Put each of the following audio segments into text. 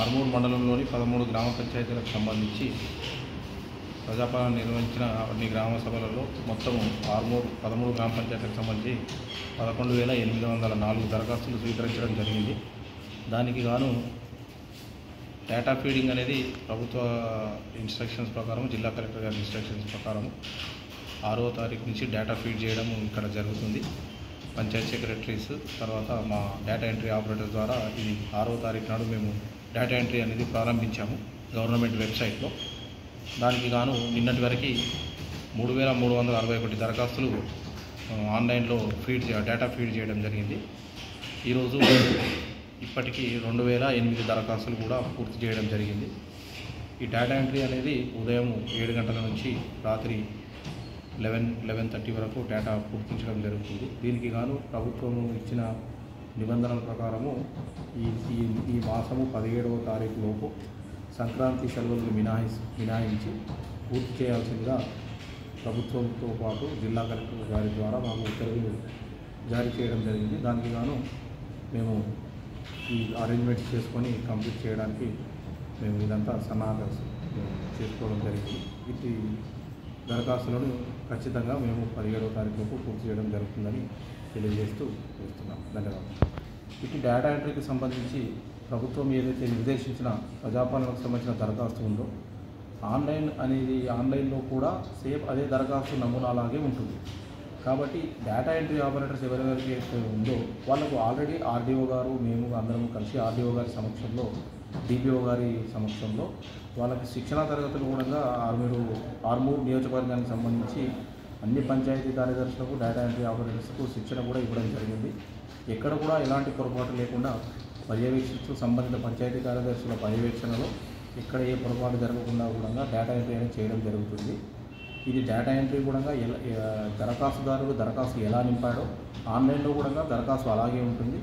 ఆర్మూర్ మండలంలోని 13 గ్రామ పంచాయతీలకు సంబంధించి ప్రజాపాలన నిర్వహించిన అన్ని గ్రామ సభలలో మొత్తం 13 గ్రామ పంచాయతీలకు సంబంధించి 11,804 దరఖాస్తులు స్వీకరించడం జరిగింది. దానికి గాను డేటా ఫీడింగ్ అనేది ప్రభుత్వ ఇన్స్ట్రక్షన్స్ ప్రకారం, జిల్లా కలెక్టర్ గారి ఇన్స్ట్రక్షన్స్ ప్రకారం 6వ తారీఖు నుంచి డేటా ఫీడ్ చేయడం ఇక్కడ జరుగుతుంది. పంచాయత్ సెక్రటరీస్ తర్వాత మా డేటా ఎంట్రీ ఆపరేటర్ ద్వారా ఇది 6వ తారీఖు నాడు మేము డేటా ఎంట్రీ అనేది ప్రారంభించాము గవర్నమెంట్ వెబ్సైట్లో. దానికి గాను నిన్నటి వరకు 3,361 దరఖాస్తులు ఆన్లైన్లో డేటా ఫీడ్ చేయడం జరిగింది. ఈరోజు ఇప్పటికీ 2,008 దరఖాస్తులు కూడా పూర్తి చేయడం జరిగింది. ఈ డేటా ఎంట్రీ అనేది ఉదయం 7 గంటల నుంచి రాత్రి 11:30 వరకు డేటా పూర్తించడం జరుగుతుంది. దీనికి గాను ప్రభుత్వం ఇచ్చిన నిబంధనల ప్రకారము ఈ మాసము 17వ తారీఖు లోపు సంక్రాంతి సెలవులను మినహాయించి పూర్తి చేయాల్సిందిగా ప్రభుత్వంతో పాటు జిల్లా కలెక్టర్ గారి ద్వారా మాకు ఉత్తర్వులు జారీ చేయడం జరిగింది. దానికి గాను మేము ఈ అరేంజ్మెంట్స్ చేసుకొని కంప్లీట్ చేయడానికి మేము ఇదంతా సన్నాహాలు చేసుకోవడం జరిగింది. ఇది దరఖాస్తులను ఖచ్చితంగా మేము 17వ తారీఖు లోపు పూర్తి చేయడం జరుగుతుందని తెలియజేస్తూ చేస్తున్నాం. ధన్యవాదాలు. ఇటు డేటా ఎంట్రీకి సంబంధించి ప్రభుత్వం ఏదైతే నిర్దేశించిన ప్రజాపాలనకు సంబంధించిన దరఖాస్తు ఉందో ఆన్లైన్లో కూడా సేమ్ అదే దరఖాస్తు నమూనాలాగే ఉంటుంది. కాబట్టి డేటా ఎంట్రీ ఆపరేటర్స్ ఎవరెవరికి ఉందో వాళ్ళకు ఆల్రెడీ ఆర్డీఓ గారు, మేము అందరం కలిసి ఆర్డీఓ గారి సమక్షంలో, డిపిఓ గారి సమక్షంలో వాళ్ళకి శిక్షణా తరగతులు కూడా ఆర్మూర్ నియోజకవర్గానికి సంబంధించి అన్ని పంచాయతీ కార్యదర్శులకు, డేటా ఎంట్రీ ఆపరేటర్స్కు శిక్షణ కూడా ఇవ్వడం జరిగింది. ఎక్కడ కూడా ఎలాంటి పొరపాటు లేకుండా పర్యవేక్షిస్తూ సంబంధిత పంచాయతీ కార్యదర్శుల పర్యవేక్షణలో ఎక్కడ ఏ పొరపాటు జరగకుండా కూడా డేటా ఎంట్రీ అనేది చేయడం జరుగుతుంది. ఇది డేటా ఎంట్రీ కూడా దరఖాస్తుదారుడు దరఖాస్తు ఎలా నింపాడో ఆన్లైన్లో కూడా దరఖాస్తు అలాగే ఉంటుంది.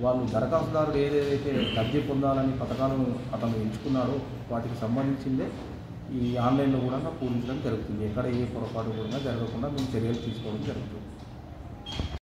వాళ్ళు దరఖాస్తుదారుడు ఏదైతే లబ్ధి పొందాలని పథకాలను అతను ఎంచుకున్నాడో వాటికి సంబంధించిందే ఈ ఆన్లైన్లో కూడా పూరించడం జరుగుతుంది. ఎక్కడ ఏ పొరపాటు కూడా జరగకుండా మేము చర్యలు తీసుకోవడం జరుగుతుంది.